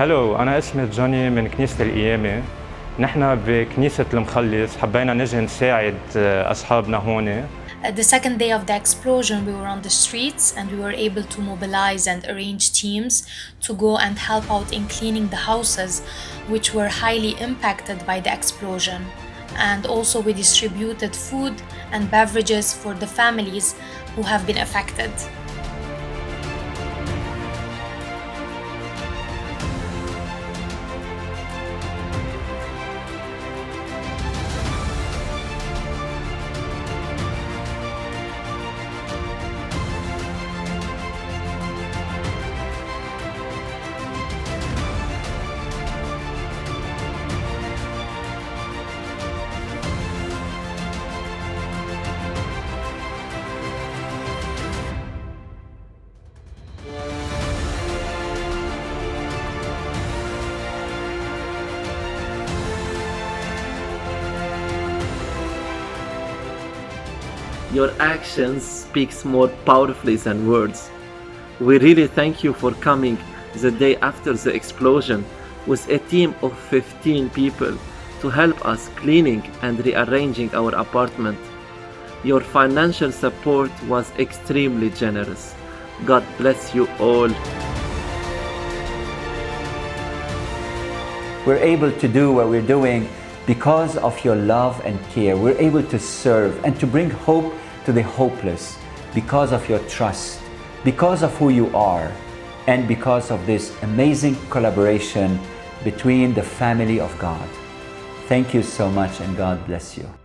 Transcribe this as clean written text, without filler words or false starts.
هلو، أنا اسمي جوني من كنيسة القيامة. نحن بكنيسة المخلص حبينا نجي نساعد أصحابنا هون. The second day of the explosion, we were on the streets and we were able to mobilize and arrange teams to go and help out in cleaning the houses which were highly impacted by the explosion. And also we distributed food and beverages for the families who have been affected. Your actions speaks more powerfully than words. We really thank you for coming the day after the explosion with a team of 15 people to help us cleaning and rearranging our apartment. Your financial support was extremely generous. God bless you all. We're able to do what we're doing because of your love and care. We're able to serve and to bring hope to the hopeless because of your trust, because of who you are, and because of this amazing collaboration between the family of God. Thank you so much, and God bless you.